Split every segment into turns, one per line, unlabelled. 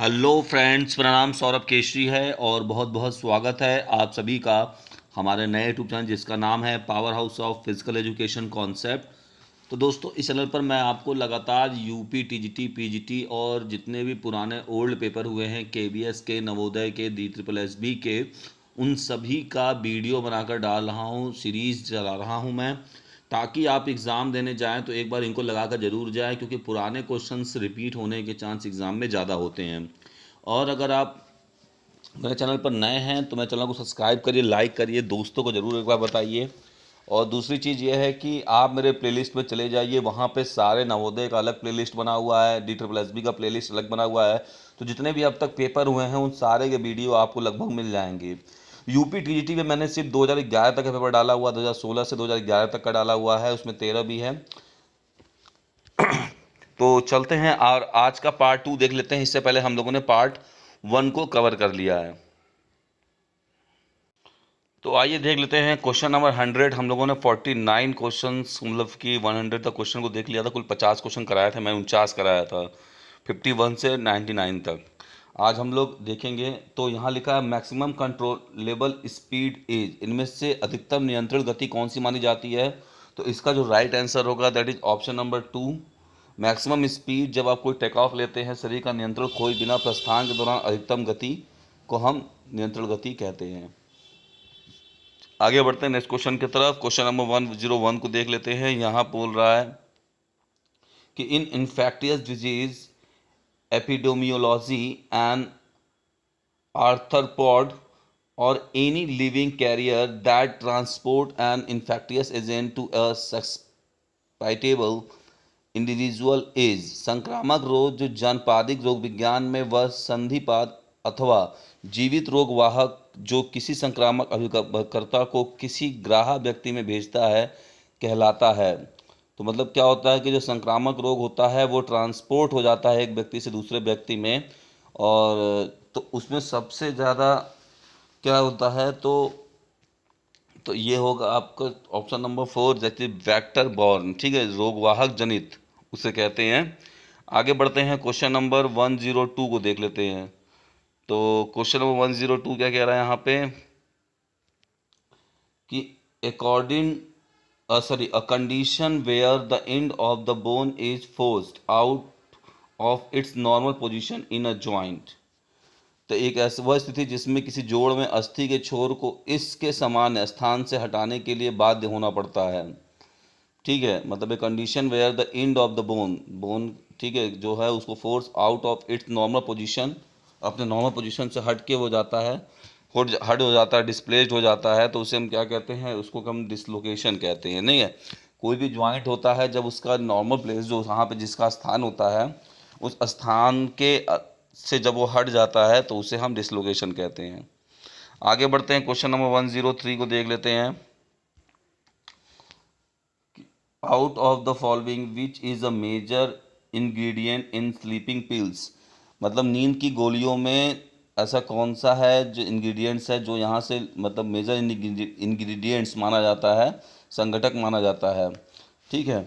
Hello friends, मेरा नाम सौरभ केशरी है और बहुत बहुत स्वागत है आप सभी का हमारे नए यूट्यूब चैनल जिसका नाम है power house of physical education concept. तो दोस्तों, इस चैनल पर मैं आपको लगातार यूपी, टीजीटी, पीजीटी और जितने भी पुराने ओल्ड पेपर हुए हैं केबीएस के, नवोदय के, डी ट्रिपल एसबी के, उन सभी का वीडियो बनाकर डाल रहा हूँ, सीरीज़ चला रहा हूँ मैं, ताकि आप एग्ज़ाम देने जाएं तो एक बार इनको लगा कर ज़रूर जाएं, क्योंकि पुराने क्वेश्चंस रिपीट होने के चांस एग्ज़ाम में ज़्यादा होते हैं। और अगर आप मेरे चैनल पर नए हैं तो मेरे चैनल को सब्सक्राइब करिए, लाइक करिए, दोस्तों को ज़रूर एक बार बताइए। और दूसरी चीज़ ये है कि आप मेरे प्लेलिस्ट में चले जाइए, वहाँ पे सारे नवोदय का अलग प्लेलिस्ट बना हुआ है, डी ट्रिपल एस बी का प्लेलिस्ट अलग बना हुआ है। तो जितने भी अब तक पेपर हुए हैं उन सारे के वीडियो आपको लगभग मिल जाएंगे। यूपी टीजीटी में मैंने सिर्फ 2011 तक का पेपर डाला हुआ, 2016 से 2011 तक का डाला हुआ है, उसमें 13 भी है। तो चलते हैं और आज का पार्ट 2 देख लेते हैं। इससे पहले हम लोगों ने पार्ट 1 को कवर कर लिया है। तो आइए देख लेते हैं क्वेश्चन नंबर 100। हम लोगों ने 49 क्वेश्चंस, मतलब कि 100 तक क्वेश्चन को देख लिया था। कुल 50 क्वेश्चन कराया था, मैं 49 कराया था, 51 से 99 तक। आज हम लोग देखेंगे। तो यहाँ लिखा है मैक्सिमम कंट्रोलेबल स्पीड इज, इनमें से अधिकतम नियंत्रण गति कौन सी मानी जाती है? तो इसका जो राइट आंसर होगा that is option number 2। Maximum speed, जब आप कोई टेक ऑफ लेते हैं, शरीर का नियंत्रण खोए बिना प्रस्थान के दौरान अधिकतम गति को हम नियंत्रण गति कहते हैं। आगे बढ़ते हैं नेक्स्ट क्वेश्चन की तरफ। क्वेश्चन नंबर 101 को देख लेते हैं। यहाँ बोल रहा है कि in infectious disease epidemiology and arthropod or any living carrier that transport an infectious agent to a susceptible individual is, संक्रामक रोग जो जनपादिक रोग विज्ञान में वह संधिपाद अथवा जीवित रोग वाहक जो किसी संक्रामक अभिकर्ता को किसी ग्राह व्यक्ति में भेजता है कहलाता है। तो मतलब क्या होता है कि जो संक्रामक रोग होता है वो ट्रांसपोर्ट हो जाता है एक व्यक्ति से दूसरे व्यक्ति में। और तो उसमें सबसे ज़्यादा क्या होता है? तो ये होगा आपका ऑप्शन नंबर 4, जैसे वेक्टर बॉर्न। ठीक है, रोगवाहक जनित उसे कहते हैं। आगे बढ़ते हैं, क्वेश्चन नंबर 102 को देख लेते हैं। तो क्वेश्चन नंबर 102 क्या कह रहा है यहाँ पे कि according a condition where the end of the bone is forced out of its normal position in a joint। तो एक ऐसी वह स्थिति जिसमें किसी जोड़ में अस्थि के छोर को इसके समान स्थान से हटाने के लिए बाध्य होना पड़ता है। ठीक है, मतलब A condition where the end of the bone, ठीक है, जो है उसको force out of its normal position, अपने नॉर्मल पोजीशन से हट के हो जाता है, हट हो जाता है, डिस्प्लेस्ड हो जाता है, तो उसे हम क्या कहते हैं? उसको हम डिसलोकेशन कहते हैं। नहीं है, कोई भी ज्वाइंट होता है जब उसका नॉर्मल प्लेस जो वहाँ पे जिसका स्थान होता है उस स्थान के से जब वो हट जाता है तो उसे हम डिसलोकेशन कहते हैं। आगे बढ़ते हैं, क्वेश्चन नंबर 103 को देख लेते हैं। Out of the following which is a major ingredient in sleeping pills, मतलब नींद की गोलियों में ऐसा कौन सा है जो इंग्रेडिएंट्स है जो यहाँ से मतलब मेजर इंग्रेडिएंट्स माना जाता है, संगठक माना जाता है। ठीक है,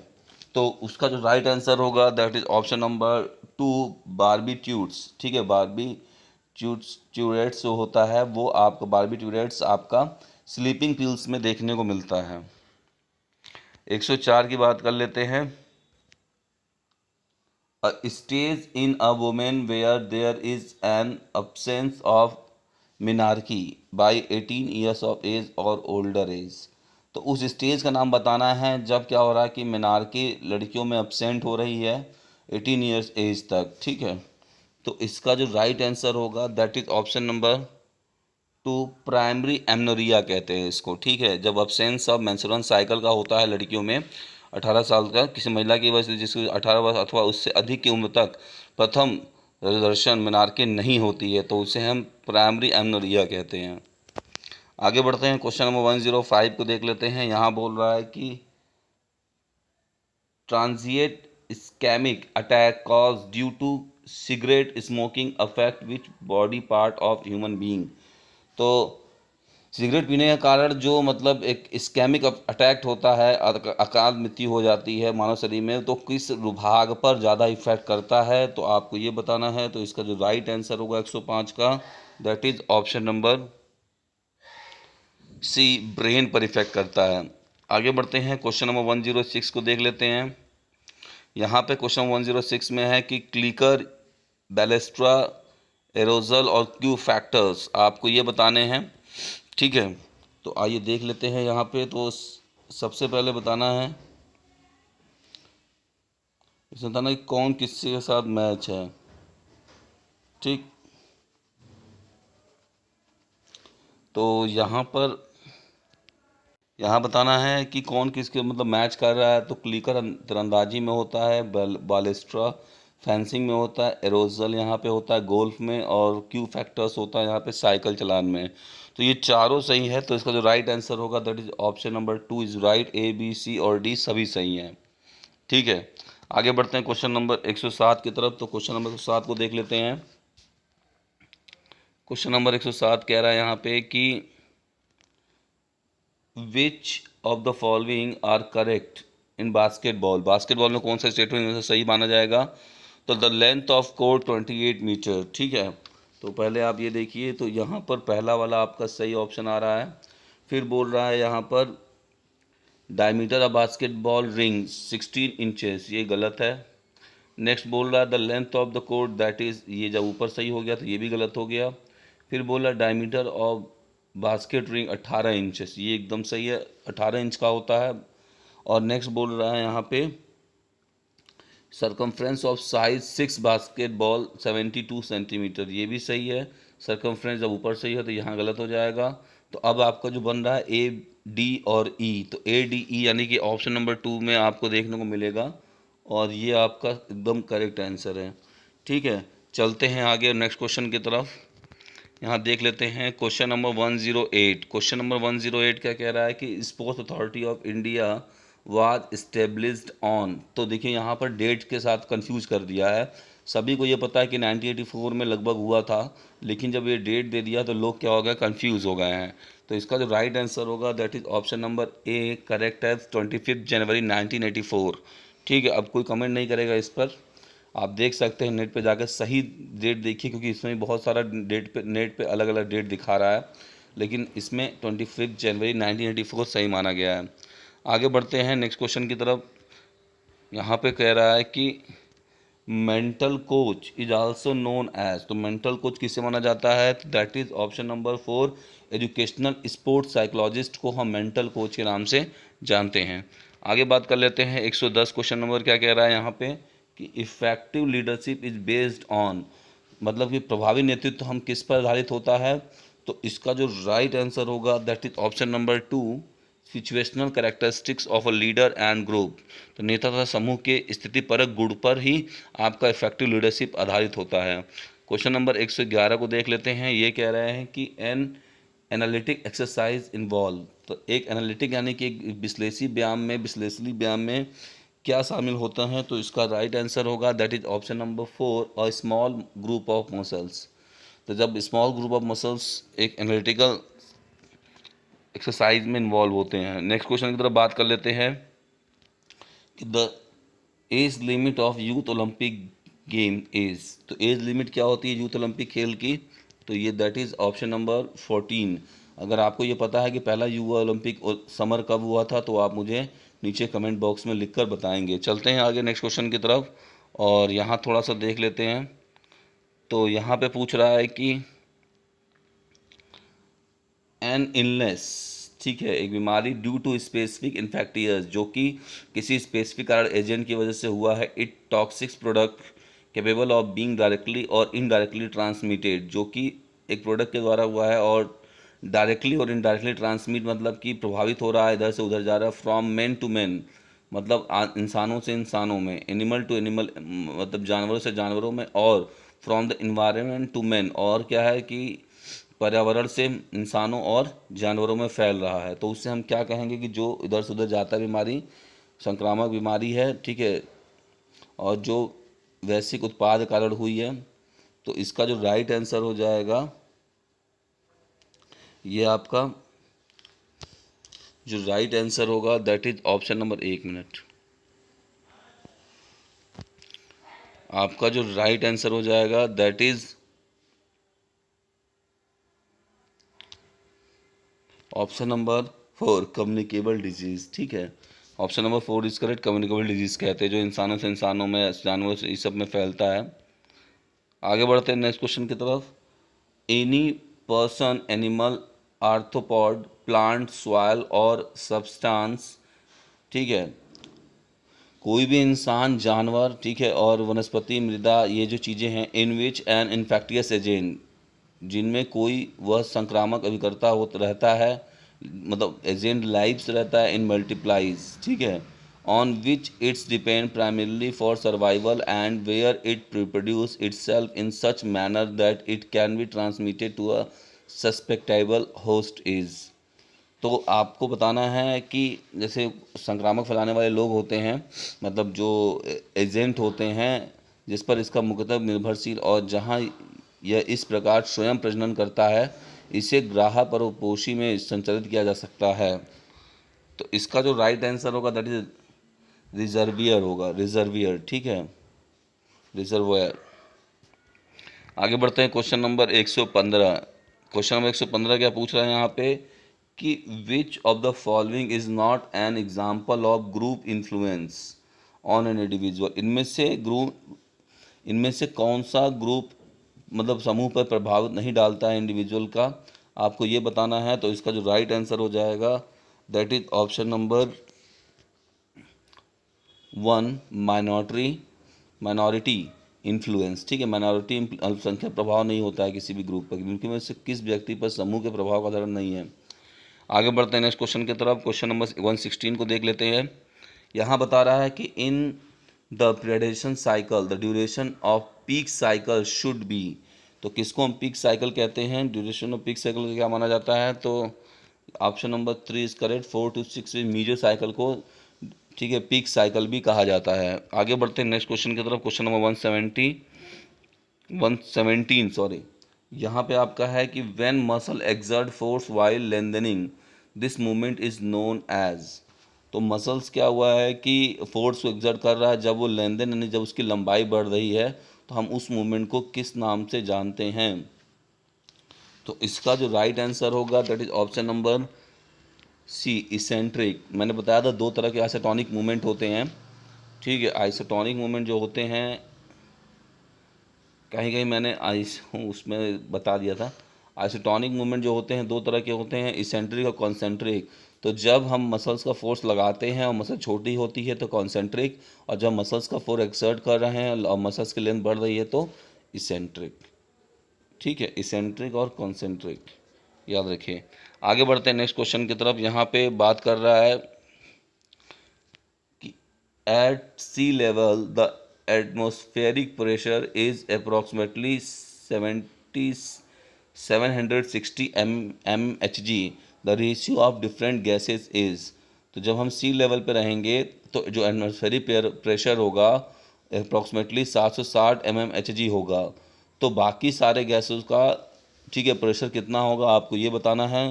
तो उसका जो राइट आंसर होगा दैट इज ऑप्शन नंबर 2, बारबीट्यूट्स। ठीक है, बारबीट्यूरेट्स जो होता है वो आपका बारबीट्यूरेट्स आपका स्लीपिंग पिल्स में देखने को मिलता है। 104 की बात कर लेते हैं। A stage in a women where there is an absence of menarche by 18 years of age और ओल्डर एज। तो उस स्टेज का नाम बताना है जब क्या हो रहा है कि मिनार्की लड़कियों में अब्सेंट हो रही है 18 ईयर्स एज तक। ठीक है, तो इसका जो राइट आंसर होगा that is option number 2, primary amenorrhoea कहते हैं इसको। ठीक है, जब अब्सेंस ऑफ मेंस्ट्रुअल साइकिल का होता है लड़कियों में 18 साल का किसी महिला की वजह से जिसकी 18 वर्ष अथवा उससे अधिक की उम्र तक प्रथम प्रदर्शन मिनार्की नहीं होती है तो उसे हम प्राइमरी एमनोरिया कहते हैं। आगे बढ़ते हैं, क्वेश्चन नंबर 105 को देख लेते हैं। यहाँ बोल रहा है कि transient ischemic attack cause due to cigarette smoking affect which body part of human being. तो सिगरेट पीने का कारण जो मतलब एक इस्केमिक अटैक होता है, अकाल मृत्यु हो जाती है मानव शरीर में, तो किस भाग पर ज़्यादा इफेक्ट करता है, तो आपको ये बताना है। तो इसका जो राइट आंसर होगा 105 का, that is option number C, brain पर इफेक्ट करता है। आगे बढ़ते हैं, क्वेश्चन नंबर 106 को देख लेते हैं। यहाँ पे क्वेश्चन 106 में है कि क्लिकर, बैलेस्ट्रा, एरोजल और क्यू फैक्टर्स आपको ये बताने हैं। ठीक है, तो आइए देख लेते हैं। यहाँ पे तो सबसे पहले बताना है, इसमें बताना कि कौन किसके के साथ मैच है। ठीक, तो यहाँ बताना है कि कौन किसके मतलब मैच कर रहा है। तो क्लिकर तीरंदाजी में होता है, बालेस्ट्रा फेंसिंग में होता है, एरोजल यहाँ पे होता है गोल्फ में, और क्यू फैक्टर्स होता है यहाँ पे साइकिल चलान में। तो ये चारों सही है, तो इसका जो राइट आंसर होगा that is option number 2 is right. A B C और डी सभी सही हैं। ठीक है, आगे बढ़ते हैं क्वेश्चन नंबर 107 की तरफ। तो क्वेश्चन नंबर 107 को देख लेते हैं। क्वेश्चन नंबर 107 कह रहा है यहाँ पे कि which of the following are correct in basketball. Basketball में कौन सा स्टेटमेंट में से सही माना जाएगा। तो the length of court 28 metre. ठीक है, तो पहले आप ये देखिए, तो यहाँ पर पहला वाला आपका सही ऑप्शन आ रहा है। फिर बोल रहा है यहाँ पर diameter of basketball ring 16 inches, ये गलत है। नेक्स्ट बोल रहा है the length of the court that is, ये जब ऊपर सही हो गया तो ये भी गलत हो गया। फिर बोल रहा है diameter of basket ring 18 inches, ये एकदम सही है, 18 इंच का होता है। और नेक्स्ट बोल रहा है यहाँ पे circumference of size 6 basketball 72 centimetre, ये भी सही है। सरकमफ्रेंस जब ऊपर सही है तो यहाँ गलत हो जाएगा। तो अब आपका जो बन रहा है ए, डी और ई, तो ए, डी, ई यानी कि ऑप्शन नंबर 2 में आपको देखने को मिलेगा, और ये आपका एकदम करेक्ट आंसर है। ठीक है, चलते हैं आगे नेक्स्ट क्वेश्चन की तरफ। यहाँ देख लेते हैं क्वेश्चन नंबर 108। क्वेश्चन नंबर 108 क्या कह रहा है कि sports authority of India was established on. तो देखिए यहाँ पर डेट के साथ कंफ्यूज कर दिया है। सभी को ये पता है कि 1984 में लगभग हुआ था, लेकिन जब ये डेट दे दिया तो लोग क्या हो गए, कंफ्यूज हो गए हैं। तो इसका जो राइट आंसर होगा that is option number A, correct है 25 जनवरी 1984। ठीक है, अब कोई कमेंट नहीं करेगा इस पर, आप देख सकते हैं नेट पे जाकर सही डेट देखिए, क्योंकि इसमें बहुत सारा डेट पे नेट पे अलग अलग डेट दिखा रहा है, लेकिन इसमें 25 जनवरी 1984 सही माना गया है। आगे बढ़ते हैं नेक्स्ट क्वेश्चन की तरफ। यहाँ पे कह रहा है कि mental coach is also known as. तो मेंटल कोच किसे माना जाता है, that is option number 4, educational sports psychologist को हम मेंटल कोच के नाम से जानते हैं। आगे बात कर लेते हैं 110 क्वेश्चन नंबर क्या कह रहा है यहाँ पे कि effective leadership is based on, मतलब कि प्रभावी नेतृत्व हम किस पर आधारित होता है। तो इसका जो राइट आंसर होगा that is option number 2, situational characteristics of a leader and group. तो नेता तथा समूह के स्थितिपरक गुण पर ही आपका इफेक्टिव लीडरशिप आधारित होता है। क्वेश्चन नंबर 111 को देख लेते हैं। ये कह रहे हैं कि एन एनालिटिक एक्सरसाइज इन्वॉल्व। तो एक एनालिटिक यानी कि एक विश्लेषणी व्यायाम में क्या शामिल होता है। तो इसका राइट आंसर होगा that is option number 4, a small group of muscles. तो जब स्मॉल ग्रुप ऑफ मसल्स एक एनालिटिकल एक्सरसाइज में इन्वॉल्व होते हैं। नेक्स्ट क्वेश्चन की तरफ बात कर लेते हैं कि the age limit of youth Olympic game is. तो एज लिमिट क्या होती है यूथ ओलंपिक खेल की, तो ये दैट इज़ ऑप्शन नंबर 14। अगर आपको ये पता है कि पहला युवा ओलंपिक समर कब हुआ था, तो आप मुझे नीचे कमेंट बॉक्स में लिखकर बताएंगे। चलते हैं आगे नेक्स्ट क्वेश्चन की तरफ, और यहाँ थोड़ा सा देख लेते हैं। तो यहाँ पे पूछ रहा है कि एन इलनेस, ठीक है, एक बीमारी ड्यू टू स्पेसिफिक इन्फेक्टियस, जो कि किसी स्पेसिफिक कारण एजेंट की वजह से हुआ है। It toxics product capable of being directly और इनडायरेक्टली ट्रांसमिटेड, जो कि एक प्रोडक्ट के द्वारा हुआ है और डायरेक्टली और इनडायरेक्टली ट्रांसमिट मतलब कि प्रभावित हो रहा है, इधर से उधर जा रहा है। फ्रॉम मैन टू मैन मतलब इंसानों से इंसानों में, एनिमल टू एनिमल मतलब जानवरों से जानवरों में, और from the environment to man, और क्या है कि पर्यावरण से इंसानों और जानवरों में फैल रहा है। तो उससे हम क्या कहेंगे कि जो इधर से उधर जाता बीमारी संक्रामक बीमारी है। ठीक है, और जो वैश्विक उत्पाद के कारण हुई है। तो इसका जो राइट आंसर हो जाएगा ये आपका जो राइट आंसर होगा that is option number, 1 minute, आपका जो राइट आंसर हो जाएगा that is option number 4, communicable disease. ठीक है, option number 4 is correct. Communicable disease कहते हैं जो इंसानों से इंसानों में, जानवरों से, इस सब में फैलता है। आगे बढ़ते हैं नेक्स्ट क्वेश्चन की तरफ। Any person, animal, arthropod, plant, soil और सब्सटेंस, ठीक है, कोई भी इंसान, जानवर, ठीक है, और वनस्पति, मृदा, ये जो चीज़ें हैं, इन विच एन इन्फेक्टियस एजेंट, जिनमें कोई वह संक्रामक अभिकर्ता होता रहता है, मतलब एजेंट लाइव्स रहता है, इन मल्टीप्लाइज, ठीक है, on which it's depend primarily for survival and where it reproduce itself in such manner that it can be transmitted to a susceptible host is. तो आपको बताना है कि जैसे संक्रामक फैलाने वाले लोग होते हैं, मतलब जो एजेंट होते हैं जिस पर इसका मुकदर निर्भरशील, और जहाँ यह इस प्रकार स्वयं प्रजनन करता है, इसे ग्राह परोपोषी में संचालित किया जा सकता है। तो इसका जो राइट आंसर होगा दैट इज रिजर्वियर होगा, रिजर्वियर, ठीक है, रिजर्वायर। आगे बढ़ते हैं क्वेश्चन नंबर 115। क्वेश्चन नंबर 115 क्या पूछ रहा है यहाँ पे कि which of the following is not an example of group influence on an individual. इनमें से कौन सा ग्रुप, मतलब समूह पर प्रभाव नहीं डालता है इंडिविजुअल का, आपको ये बताना है। तो इसका जो राइट आंसर हो जाएगा that is option number 1, minority influence. ठीक है, माइनॉरिटी अल्पसंख्यक प्रभाव नहीं होता है किसी भी ग्रुप पर, क्योंकि में से किस व्यक्ति पर समूह के प्रभाव का धारण नहीं है। आगे बढ़ते हैं नेक्स्ट क्वेश्चन की तरफ। क्वेश्चन नंबर 116 को देख लेते हैं। यहाँ बता रहा है कि in the predation cycle the duration off peak cycle should be. तो किसको हम पीक साइकिल कहते हैं, ड्यूरेशन ऑफ पीक साइकिल को क्या माना जाता है? तो option number 3 is correct. 4 to 6 mesocycle को, ठीक है, पीक साइकिल भी कहा जाता है। आगे बढ़ते हैं नेक्स्ट क्वेश्चन की तरफ। Question number 117 sorry. यहाँ पे आपका है कि when muscle exert force while lengthening this movement is known as. तो मसल्स क्या हुआ है कि फोर्स को एक्सर्ट कर रहा है, जब वो लेंथन यानी जब उसकी लंबाई बढ़ रही है, तो हम उस मूवमेंट को किस नाम से जानते हैं? तो इसका जो राइट आंसर होगा that is option number C, eccentric. मैंने बताया था 2 तरह के आइसोटोनिक मूवमेंट होते हैं, ठीक है। आइसोटोनिक मूवमेंट जो होते हैं, कहीं कहीं मैंने उसमें बता दिया था। आइसोटोनिक मूवमेंट जो होते हैं 2 तरह के होते हैं, इसेंट्रिक और कॉन्सेंट्रिक। तो जब हम मसल्स का फोर्स लगाते हैं और मसल छोटी होती है तो कॉन्सेंट्रिक, और जब मसल्स का फोर्स एक्सर्ट कर रहे हैं और मसल्स की लेंथ बढ़ रही है तो इसेंट्रिक। ठीक है, इसेंट्रिक और कॉन्सेंट्रिक याद रखिए। आगे बढ़ते हैं नेक्स्ट क्वेश्चन की तरफ। यहाँ पे बात कर रहा है कि at sea level the atmospheric pressure is approximately 760 mmHg. The ratio of different gases is। तो जब हम सी लेवल पे रहेंगे तो जो एटमॉस्फेरिक प्रेशर होगा अप्रॉक्सीमेटली 760 mmHg होगा। तो बाकी सारे गैसेस का, ठीक है, प्रेशर कितना होगा आपको ये बताना है।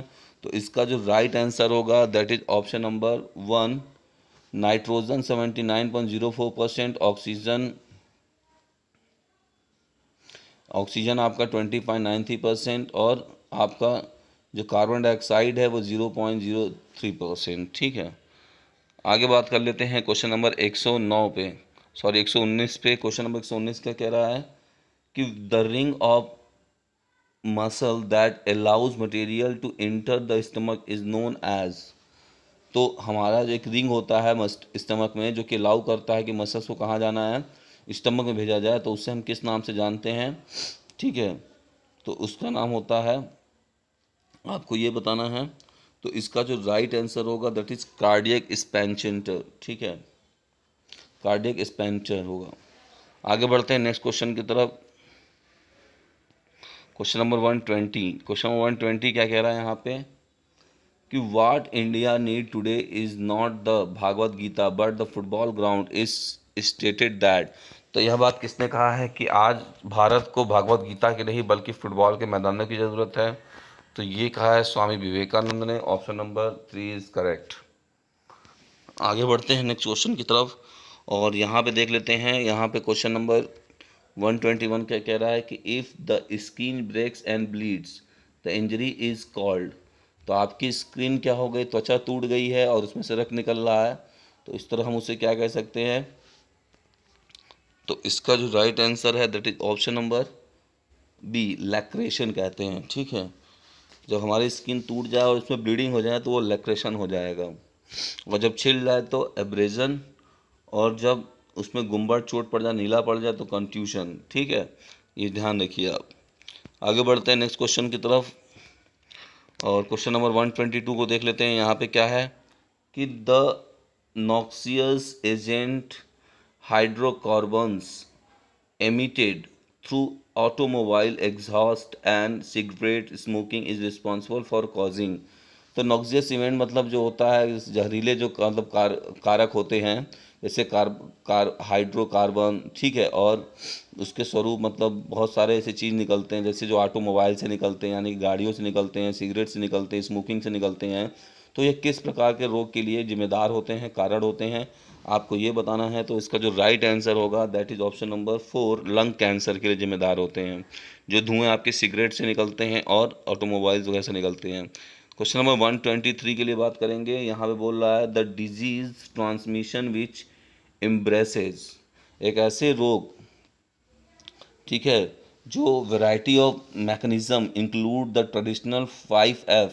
तो इसका जो राइट आंसर होगा that is option number 1, nitrogen 79.04%, oxygen आपका 20.93%, और आपका जो कार्बन डाइऑक्साइड है वो 0.03%। ठीक है, आगे बात कर लेते हैं क्वेश्चन नंबर 109 पे, सॉरी 119 पे। क्वेश्चन नंबर 119 क्या कह रहा है कि the ring of muscle that allows material to enter the stomach is known as. तो हमारा जो एक रिंग होता है स्टमक में, जो कि अलाउ करता है कि मसल्स को कहाँ जाना है, स्टमक में भेजा जाए, तो उससे हम किस नाम से जानते हैं? ठीक है, तो उसका नाम होता है, आपको ये बताना है। तो इसका जो राइट आंसर होगा दैट इज कार्डियक स्पेंचर। ठीक है, कार्डियक स्पेंचर होगा। आगे बढ़ते हैं नेक्स्ट क्वेश्चन की तरफ। Question number 120। क्वेश्चन नंबर 120 क्या कह रहा है यहाँ पे कि what India need today is not the Bhagavad Gita but the football ground is stated that. तो यह बात किसने कहा है कि आज भारत को भागवत गीता की नहीं बल्कि फुटबॉल के मैदानों की ज़रूरत है? तो ये कहा है स्वामी विवेकानंद ने। Option number 3 is correct. आगे बढ़ते हैं नेक्स्ट क्वेश्चन की तरफ, और यहाँ पे देख लेते हैं। यहाँ पे क्वेश्चन नंबर 121 क्या कह रहा है कि if the skin breaks and bleeds the injury is called. तो आपकी स्किन क्या हो गई, त्वचा टूट गई है और उसमें से रक्त निकल रहा है, तो इस तरह हम उसे क्या कह सकते हैं। तो इसका जो राइट आंसर है that is option number B, laceration कहते हैं। ठीक है, जब हमारी स्किन टूट जाए और उसमें ब्लीडिंग हो जाए तो वो लैक्रेशन हो जाएगा, और जब छिल जाए तो एब्रेजन, और जब उसमें गुम्बद चोट पड़ जाए, नीला पड़ जाए तो कंट्यूशन। ठीक है, ये ध्यान रखिए आप। आगे बढ़ते हैं नेक्स्ट क्वेश्चन की तरफ, और क्वेश्चन नंबर 122 को देख लेते हैं। यहाँ पे क्या है कि the noxious agent hydrocarbons emitted through automobile exhaust and cigarette smoking is responsible for causing। तो नॉक्सियस इवेंट मतलब जो होता है जहरीले जो मतलब कारक होते हैं, जैसे हाइड्रोकार्बन। ठीक है, और उसके स्वरूप मतलब बहुत सारे ऐसे चीज़ निकलते हैं, जैसे जो ऑटोमोबाइल से निकलते हैं, यानी गाड़ियों से निकलते हैं, सिगरेट से निकलते हैं, स्मोकिंग से निकलते हैं। तो ये किस प्रकार के रोग के लिए जिम्मेदार होते हैं, कारण होते हैं, आपको ये बताना है। तो इसका जो राइट आंसर होगा that is option number 4, lung cancer के लिए जिम्मेदार होते हैं, जो धुएं आपके सिगरेट से निकलते हैं और ऑटोमोबाइल्स वगैरह से निकलते हैं। क्वेश्चन नंबर 123 के लिए बात करेंगे। यहाँ पे बोल रहा है the disease transmission which embraces, एक ऐसे रोग, ठीक है, जो variety of mechanism include the traditional 5F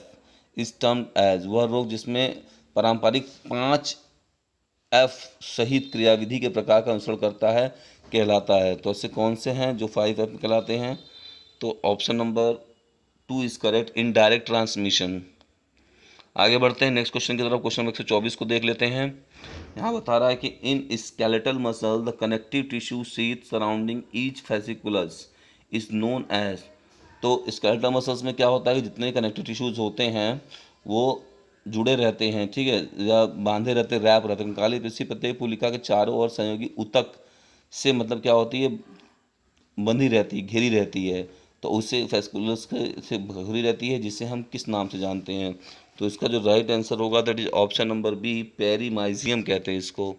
is termed as, वह रोग जिसमें पारंपरिक 5F सहित क्रियाविधि के प्रकार का अनुसरण करता है कहलाता है। तो ऐसे कौन से हैं जो 5F कहलाते हैं। तो option number 2 is correct, indirect transmission. आगे बढ़ते हैं नेक्स्ट क्वेश्चन की तरफ। क्वेश्चन नंबर 124 को देख लेते हैं। यहाँ बता रहा है कि in skeletal muscle the connective tissue sheath surrounding each fasciculus is known as. तो स्केलेटल मसल्स में क्या होता है कि जितने कनेक्टिव टिश्यूज होते हैं वो जुड़े रहते हैं, ठीक है, या बांधे रहते, रैप रहते हैं। काली पेशी प्रत्येक पुलिका के चारों ओर संयोगी ऊतक से मतलब क्या होती है, बंधी रहती, घिरी रहती है। तो उससे फेस्कुलस से घिरी रहती है, जिसे हम किस नाम से जानते हैं। तो इसका जो राइट आंसर होगा that is option number B, perimysium कहते हैं इसको।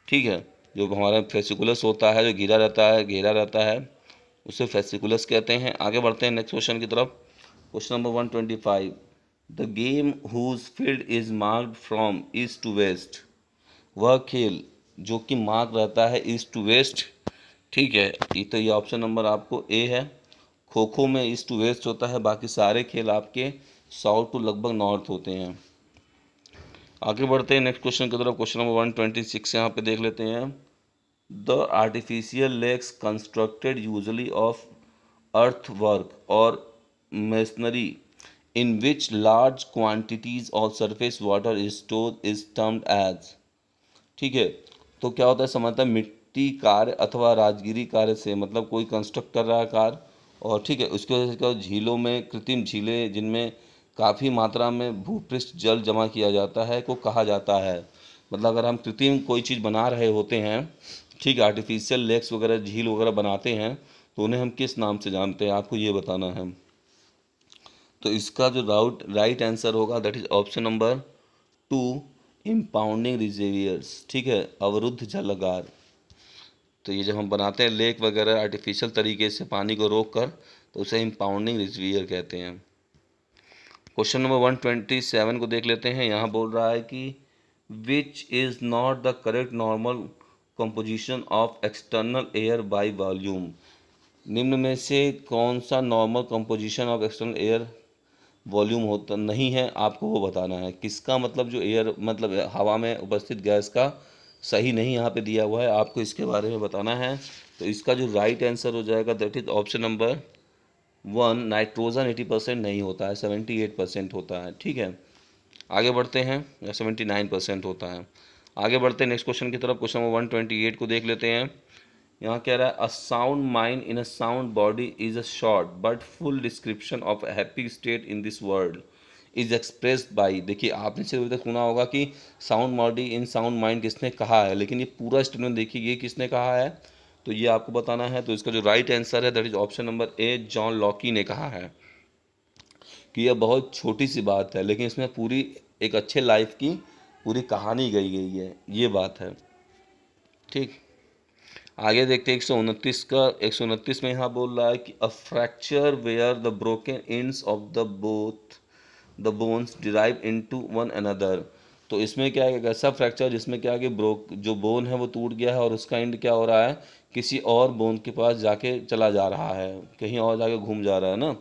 ठीक है, जो हमारा फेसिकुलस होता है, जो घिरा रहता है, घेरा रहता है, उसे फेसिकुलस कहते हैं। आगे बढ़ते हैं नेक्स्ट क्वेश्चन की तरफ। Question number 125, the game whose field is marked from east to west, वह खेल जो कि मार्क रहता है ईस्ट टू वेस्ट। ठीक है, तो ये ऑप्शन नंबर आपको ए है। खो खो में ईस्ट टू वेस्ट होता है, बाकी सारे खेल आपके साउथ टू लगभग नॉर्थ होते हैं। आगे बढ़ते हैं नेक्स्ट क्वेश्चन की तरफ। क्वेश्चन नंबर 126 यहाँ पे देख लेते हैं। The artificial lakes constructed usually of earth work और masonry in which large quantities of surface water is stored is termed as। ठीक है, तो क्या होता है, समझता है मिट्टी कार्य अथवा राजगिरी कार्य से, मतलब कोई कंस्ट्रक्ट कर रहा है कार, और ठीक है, उसकी वजह से क्या, झीलों में, कृत्रिम झीलें जिनमें काफ़ी मात्रा में भूपृष्ठ जल जमा किया जाता है को कहा जाता है। मतलब अगर हम कृत्रिम कोई चीज़ बना रहे होते हैं, ठीक है, आर्टिफिशियल लेक्स वगैरह, झील वगैरह बनाते हैं, तो उन्हें हम किस नाम से जानते हैं, आपको ये बताना है। तो इसका जो राइट आंसर होगा that is option number 2, impounding रिजर्वियर्स। ठीक है, अवरुद्ध जलागार। तो ये जब हम बनाते हैं लेक वगैरह आर्टिफिशियल तरीके से पानी को रोक कर, तो उसे इम्पाउंडिंग रिजर्वियर कहते हैं। क्वेश्चन नंबर 127 को देख लेते हैं। यहाँ बोल रहा है कि which is not the correct normal composition of external air by volume. निम्न में से कौन सा normal composition of external air volume होता नहीं है, आपको वो बताना है। किसका मतलब जो एयर मतलब हवा में उपस्थित गैस का सही नहीं यहाँ पे दिया हुआ है, आपको इसके बारे में बताना है। तो इसका जो राइट आंसर हो जाएगा that is option number 1, nitrogen 80% नहीं होता है, 78% होता है। ठीक है, आगे बढ़ते हैं, या 79% होता है। आगे बढ़ते हैं नेक्स्ट क्वेश्चन की तरफ। क्वेश्चन नंबर 128 को देख लेते हैं। यहाँ कह रहा है a sound mind in a sound body is a short but full description of a happy state in this world is expressed by. देखिए, आपने सिर्फ अभी तक सुना होगा कि sound body in sound mind किसने कहा है, लेकिन ये पूरा स्टेटमेंट देखिए, ये किसने कहा है, तो ये आपको बताना है। तो इसका जो राइट आंसर है that is option number A, John Locke ने कहा है। कि यह बहुत छोटी सी बात है, लेकिन इसमें पूरी एक अच्छे लाइफ की पूरी कहानी गई है, ये बात है। ठीक, आगे देखते हैं 129 का। 129 में यहाँ बोल रहा है कि a fracture where the broken ends of the bones drive into one another. तो इसमें क्या है, एक ऐसा फ्रैक्चर जिसमें क्या है कि जो बोन है वो टूट गया है और उसका एंड क्या हो रहा है, किसी और बोन के पास जाके चला जा रहा है, कहीं और जाके घूम जा रहा है ना,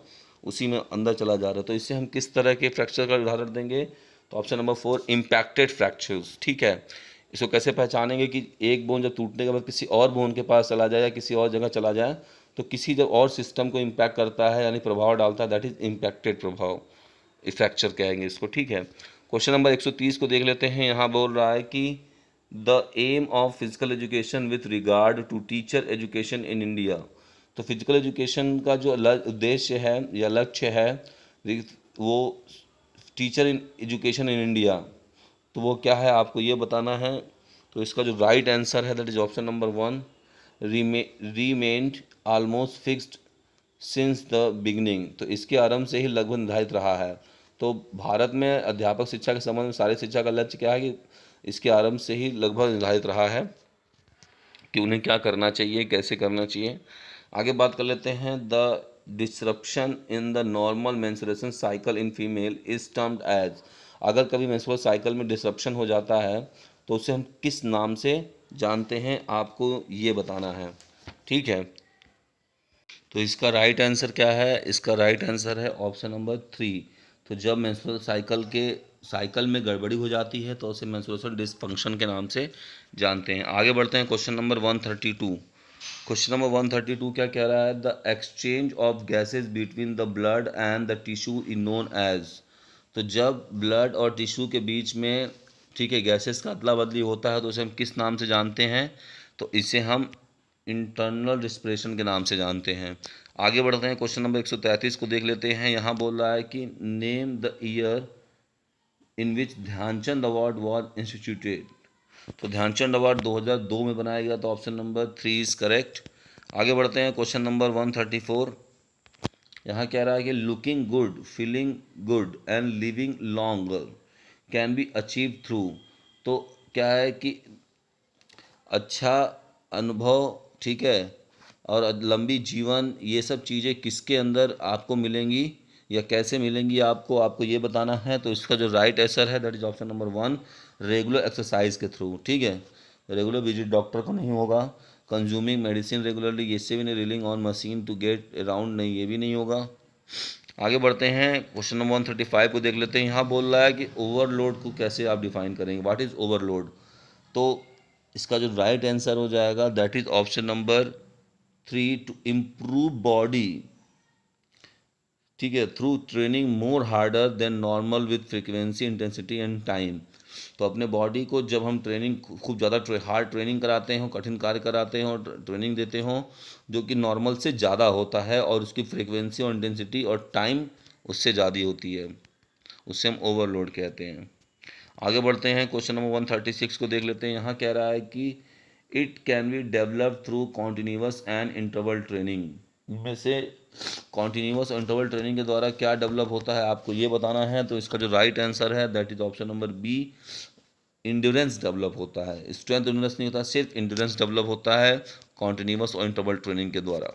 उसी में अंदर चला जा रहा है। तो इससे हम किस तरह के फ्रैक्चर का उदाहरण देंगे, तो ऑप्शन नंबर 4 इम्पैक्टेड फ्रैक्चर्स। ठीक है, इसको कैसे पहचानेंगे कि एक बोन जब टूटने के बाद किसी और बोन के पास चला जाए या किसी और जगह चला जाए, तो किसी जब और सिस्टम को इम्पैक्ट करता है यानी प्रभाव डालता है, दैट इज इम्पैक्टेड प्रभाव, फ्रैक्चर कहेंगे इसको। ठीक है, क्वेश्चन नंबर 130 को देख लेते हैं। यहाँ बोल रहा है कि the aim of physical education with regard to teacher education in India. तो फिजिकल एजुकेशन का जो उद्देश्य है या लक्ष्य है वो teacher in education in India, तो वो क्या है आपको ये बताना है। तो इसका जो राइट आंसर है that is option number 1 remained almost fixed since the beginning. तो इसके आरंभ से ही लगभग निर्धारित रहा है। तो भारत में अध्यापक शिक्षा के संबंध में सारी शिक्षा का लक्ष्य क्या है कि इसके आरंभ से ही लगभग निर्धारित रहा है कि उन्हें क्या करना चाहिए, कैसे करना चाहिए। आगे बात कर लेते हैं। The disruption in the normal menstruation cycle in female is termed as. अगर कभी मेंस्ट्रुअल साइकिल में डिसरप्शन हो जाता है तो उसे हम किस नाम से जानते हैं, आपको ये बताना है। ठीक है, तो इसका राइट आंसर क्या है, इसका राइट आंसर है ऑप्शन नंबर 3। तो जब मेंस्ट्रुअल साइकिल में गड़बड़ी हो जाती है तो उसे मेंस्ट्रुएशन डिसफंक्शन के नाम से जानते हैं। आगे बढ़ते हैं क्वेश्चन नंबर 132। क्वेश्चन नंबर 132 क्या कह रहा है, the exchange of gases between the blood and the tissue is known as. तो जब ब्लड और टिश्यू के बीच में, ठीक है, गैसेस का अदला बदली होता है तो उसे हम किस नाम से जानते हैं, तो इसे हम इंटरनल रिस्पिरेशन के नाम से जानते हैं। आगे बढ़ते हैं, क्वेश्चन नंबर 133 को देख लेते हैं। यहाँ बोल रहा है कि name the year in which Dhyan Chand award was instituted. तो ध्यानचंद अवार्ड 2002 में बनाया गया, तो ऑप्शन नंबर 3 इज करेक्ट। आगे बढ़ते हैं, क्वेश्चन नंबर 134। यहाँ कह रहा है कि looking good, feeling good and living longer can be achieve through. तो क्या है कि अच्छा अनुभव, ठीक है, और लंबी जीवन, ये सब चीज़ें किसके अंदर आपको मिलेंगी या कैसे मिलेंगी, आपको ये बताना है। तो इसका जो राइट आंसर है that is option number 1 regular exercise के थ्रू। ठीक है, रेगुलर विजिट डॉक्टर को नहीं होगा, कंज्यूमिंग मेडिसिन रेगुलरली, इससे भी नहीं, reeling on machine to get around, नहीं, ये भी नहीं होगा। आगे बढ़ते हैं, क्वेश्चन नंबर 135 को देख लेते हैं। यहाँ बोल रहा है कि ओवरलोड को कैसे आप डिफाइन करेंगे, व्हाट इज ओवरलोड। तो इसका जो राइट आंसर हो जाएगा that is option number 3 to improve body, ठीक है, through training more harder than normal with frequency intensity and time. तो अपने बॉडी को जब हम ट्रेनिंग खूब ज़्यादा हार्ड ट्रेनिंग कराते हो, कठिन कार्य कराते हैं और ट्रेनिंग देते हो जो कि नॉर्मल से ज़्यादा होता है और उसकी फ्रिक्वेंसी और इंटेंसिटी और टाइम उससे ज़्यादा होती है, उससे हम ओवरलोड कहते हैं। आगे बढ़ते हैं, क्वेश्चन नंबर 136 को देख लेते हैं। यहाँ कह रहा है कि it can be develop through continuous and interval training. इनमें से कॉन्टीन्यूअस और इंटरवल ट्रेनिंग के द्वारा क्या डेवलप होता है, आपको ये बताना है। तो इसका जो राइट आंसर है that is option number B endurance develop होता है। स्ट्रेंथ इंड्योरेंस नहीं होता, सिर्फ इंड्योरेंस डेवलप होता है कॉन्टीन्यूअस और इंटरवल ट्रेनिंग के द्वारा।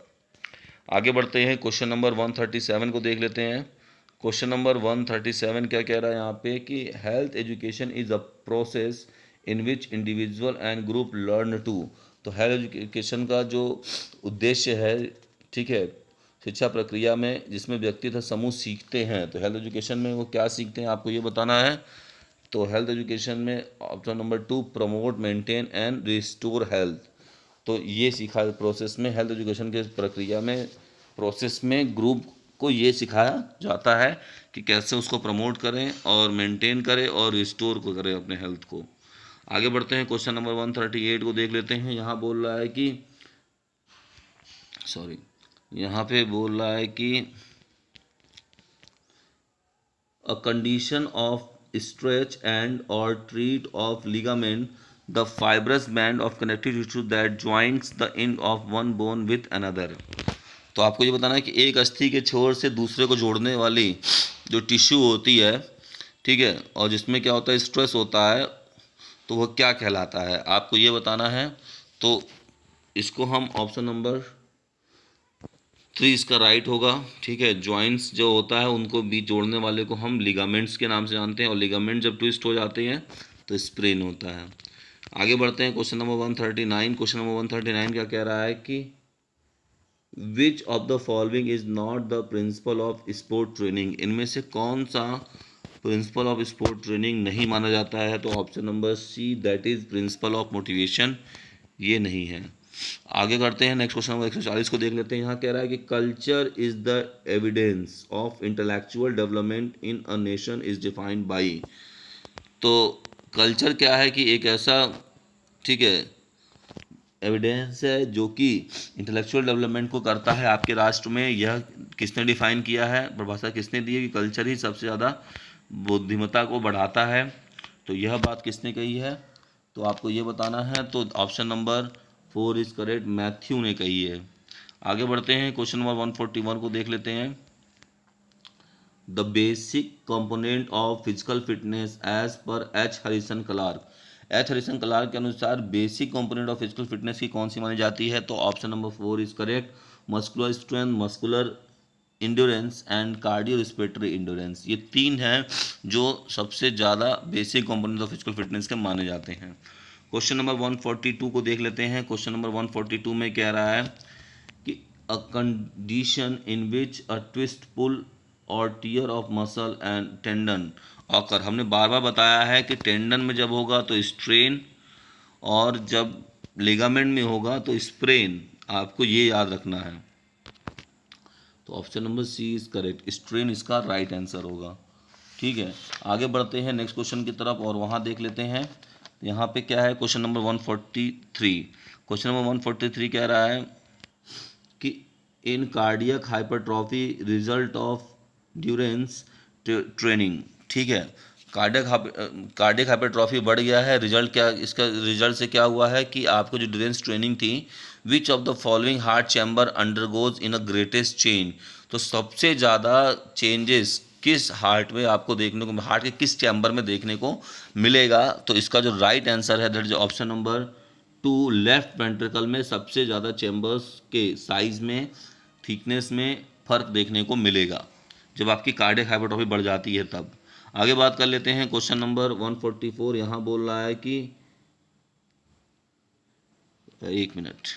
आगे बढ़ते हैं, क्वेश्चन नंबर 137 को देख लेते हैं। क्वेश्चन नंबर 137 क्या कह रहा है यहाँ पे कि health education is a process in which individual and group learn to. तो हेल्थ एजुकेशन का जो उद्देश्य है, ठीक है, शिक्षा प्रक्रिया में जिसमें व्यक्ति तथा समूह सीखते हैं, तो हेल्थ एजुकेशन में वो क्या सीखते हैं आपको ये बताना है। तो हेल्थ एजुकेशन में option number 2 promote, maintain and restore health. तो ये सिखा प्रोसेस में, हेल्थ एजुकेशन के प्रक्रिया में, प्रोसेस में ग्रुप को ये सिखाया जाता है कि कैसे उसको प्रमोट करें और मेंटेन करें और रिस्टोर को करें अपने हेल्थ को। आगे बढ़ते हैं, क्वेश्चन नंबर 138 को देख लेते हैं। यहाँ बोल रहा है कि यहाँ पे बोल रहा है कि a condition of stretch and और treat of ligament the fibrous band of connective tissue that joints the end of one bone with another. तो आपको ये बताना है कि एक अस्थि के छोर से दूसरे को जोड़ने वाली जो टिश्यू होती है, ठीक है, और जिसमें क्या होता है, स्ट्रेस होता है, तो वह क्या कहलाता है, आपको ये बताना है। तो इसको हम ऑप्शन नंबर 3 इसका राइट होगा, ठीक है। जॉइंट्स जो होता है उनको बीच जोड़ने वाले को हम लिगामेंट्स के नाम से जानते हैं, और लिगामेंट जब ट्विस्ट हो जाते हैं तो स्प्रेन होता है। आगे बढ़ते हैं, क्वेश्चन नंबर 139। क्वेश्चन नंबर 139 क्या कह रहा है कि which of the following is not the principle of sport training, इनमें से कौन सा प्रिंसिपल ऑफ स्पोर्ट ट्रेनिंग नहीं माना जाता है। तो option number C, that is principle of motivation, ये नहीं है। आगे करते हैं, नेक्स्ट क्वेश्चन नंबर 140 को देख लेते हैं। यहाँ कह रहा है कि culture is the evidence of intellectual development in a nation is defined by. तो कल्चर क्या है कि एक ऐसा, ठीक है, एविडेंस है जो कि इंटेलेक्चुअल डेवलपमेंट को करता है आपके राष्ट्र में। यह किसने डिफाइन किया है, परिभाषा किसने दी है कि कल्चर ही सबसे ज़्यादा बुद्धिमत्ता को बढ़ाता है। तो यह बात किसने कही है, तो आपको ये बताना है। तो option number 4 is correct, Matthew ने कही है। आगे बढ़ते हैं, क्वेश्चन नंबर 141 को देख लेते हैं। The basic component of physical fitness as per H Harrison Clarke. H Harrison Clarke के अनुसार basic component of physical fitness की कौन सी मानी जाती है। तो option number 4 is correct, muscular strength, muscular endurance and cardio respiratory endurance. ये 3 हैं जो सबसे ज़्यादा basic component of physical fitness के माने जाते हैं। क्वेश्चन नंबर 142 को देख लेते हैं। क्वेश्चन नंबर 142 में कह रहा है कि a condition in which a twist, pull और tear of muscle and tendon occur. हमने बार बार बताया है कि टेंडन में जब होगा तो स्ट्रेन, और जब लिगामेंट में होगा तो स्प्रेन, आपको ये याद रखना है। तो option number C is correct, strain इसका राइट आंसर होगा, ठीक है। आगे बढ़ते हैं नेक्स्ट क्वेश्चन की तरफ और वहाँ देख लेते हैं। यहाँ पे क्या है, क्वेश्चन नंबर 143। क्वेश्चन नंबर 143 कह रहा है कि in cardiac hypertrophy result of endurance training, ठीक है। कार्डियक हाइपरट्रॉफी बढ़ गया है, रिजल्ट क्या, इसका रिजल्ट से क्या हुआ है कि आपको जो ड्यूरेंस ट्रेनिंग थी, विच of the following heart chamber undergoes in a greatest change. तो सबसे ज़्यादा चेंजेस किस हार्ट में आपको देखने को, हार्ट के किस चैम्बर में देखने को मिलेगा। तो इसका जो राइट आंसर है that is option number 2, left ventricle में सबसे ज़्यादा चैम्बर्स के साइज में, थिकनेस में फ़र्क देखने को मिलेगा जब आपकी कार्डियक हाइपरट्रॉफी बढ़ जाती है तब। आगे बात कर लेते हैं, क्वेश्चन नंबर 144 यहाँ बोल रहा है कि, एक मिनट,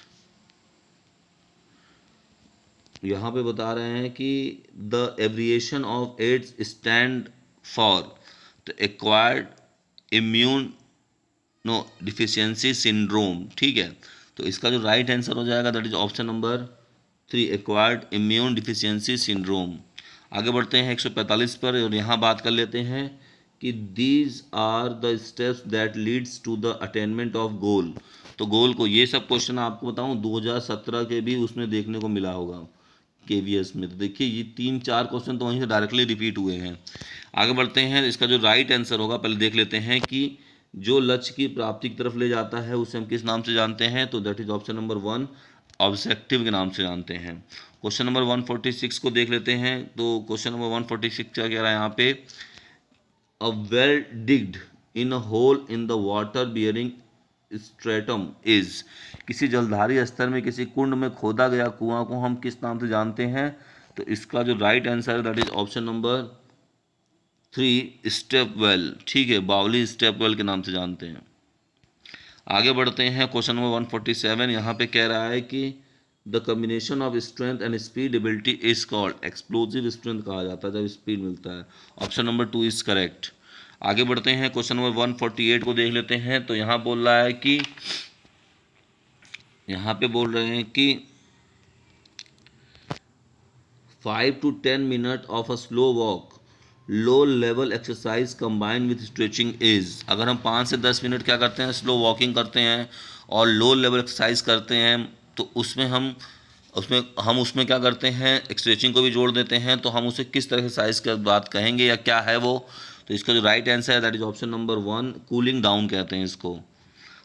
यहाँ पे बता रहे हैं कि the abbreviation of AIDS stand for the acquired immune no deficiency syndrome, ठीक है। तो इसका जो राइट आंसर हो जाएगा that is option number 3, acquired immune deficiency syndrome. आगे बढ़ते हैं 145 पर और यहाँ बात कर लेते हैं कि these are the steps that leads to the attainment of goal. तो गोल को, ये सब क्वेश्चन आपको बताऊँ 2017 के भी उसमें देखने को मिला होगा KVS में। तो देखिए ये 3-4 क्वेश्चन तो वहीं से डायरेक्टली रिपीट हुए हैं। आगे बढ़ते हैं, इसका जो राइट आंसर होगा पहले देख लेते हैं कि जो लक्ष्य की प्राप्ति की तरफ ले जाता है उसे हम किस नाम से जानते हैं। तो that is option number 1, objective के नाम से जानते हैं। क्वेश्चन नंबर 146 को देख लेते हैं। तो क्वेश्चन नंबर 146 क्या कह रहा है यहाँ पे, a well digged in a hole in the water bearing stratum is. किसी जलधारी स्तर में किसी कुंड में खोदा गया कुआं को हम किस नाम से जानते हैं। तो इसका जो राइट आंसर है that is option number 3, step well, ठीक है, बावली स्टेप वेल के नाम से जानते हैं। आगे बढ़ते हैं, क्वेश्चन नंबर 147 यहाँ पे कह रहा है कि the combination of strength and speed ability is called, explosive strength कहा जाता है जब स्पीड मिलता है। Option number 2 is correct. आगे बढ़ते हैं, क्वेश्चन नंबर 148 को देख लेते हैं। तो यहाँ बोल रहा है कि, यहाँ पे बोल रहे हैं कि 5 to 10 minute of a slow walk low level exercise combined with stretching is. अगर हम 5 से 10 मिनट क्या करते हैं, स्लो वॉकिंग करते हैं और लो लेवल एक्सरसाइज करते हैं, तो उसमें हम क्या करते हैं, स्ट्रेचिंग को भी जोड़ देते हैं। तो हम उसे किस तरह की एक्सरसाइज की बात कहेंगे या क्या है वो। तो इसका जो राइट आंसर है that is option number 1, cooling down कहते हैं इसको।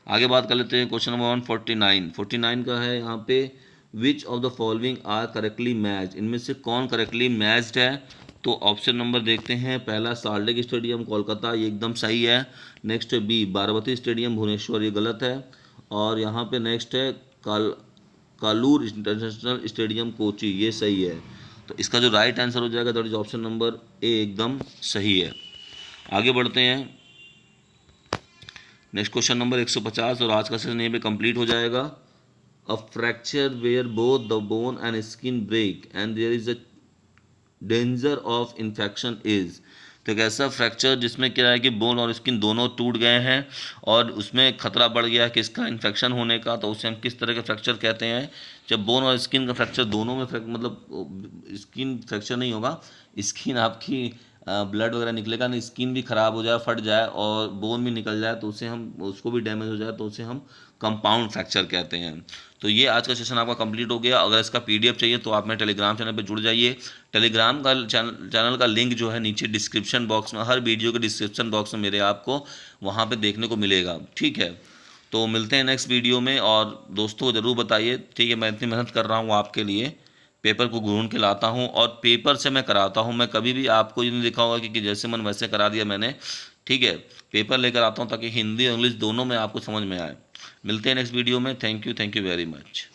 आगे बात कर लेते हैं, क्वेश्चन नंबर 149 का है यहाँ पे, which of the following are correctly matched, इनमें से कौन करेक्टली मैच्ड है। तो ऑप्शन नंबर देखते हैं, पहला साल्टलेक स्टेडियम कोलकाता, ये एकदम सही है। नेक्स्ट है बी बाराबती स्टेडियम भुवनेश्वर, ये गलत है। और यहाँ पे नेक्स्ट है कालूर इंटरनेशनल स्टेडियम कोची, ये सही है। तो इसका जो राइट आंसर हो जाएगा दैट इज ऑप्शन नंबर ए, एकदम सही है। आगे बढ़ते हैं, नेक्स्ट क्वेश्चन नंबर 150 और आज का सेशन यहीं पे कंप्लीट हो जाएगा। A fracture where both the bone and skin break and there is a danger of infection is. तो एक ऐसा फ्रैक्चर जिसमें क्या है कि बोन और स्किन दोनों टूट गए हैं और उसमें खतरा बढ़ गया है किसका, इन्फेक्शन होने का, तो उसे हम किस तरह के फ्रैक्चर कहते हैं। जब बोन और स्किन का फ्रैक्चर दोनों में मतलब स्किन फ्रैक्चर नहीं होगा, स्किन आपकी ब्लड वगैरह निकलेगा ना, स्किन भी ख़राब हो जाए, फट जाए और बोन भी निकल जाए तो उसे हम, उसको भी डैमेज हो जाए तो उसे हम कंपाउंड फ्रैक्चर कहते हैं। तो ये आज का सेशन आपका कंप्लीट हो गया। अगर इसका पीडीएफ चाहिए तो आप मेरे टेलीग्राम चैनल पे जुड़ जाइए। टेलीग्राम का चैनल का लिंक जो है नीचे डिस्क्रिप्शन बॉक्स में, हर वीडियो के डिस्क्रिप्शन बॉक्स में मेरे आपको वहाँ पे देखने को मिलेगा, ठीक है। तो मिलते हैं नेक्स्ट वीडियो में, और दोस्तों ज़रूर बताइए, ठीक है। मैं इतनी मेहनत कर रहा हूँ आपके लिए, पेपर को ढूंढ के लाता हूँ और पेपर से मैं कराता हूँ। मैं कभी भी आपको ये नहीं लिखा होगा कि जैसे मन वैसे करा दिया मैंने, ठीक है। पेपर लेकर आता हूँ ताकि हिंदी और इंग्लिश दोनों में आपको समझ में आए। मिलते हैं नेक्स्ट वीडियो में। Thank you very much.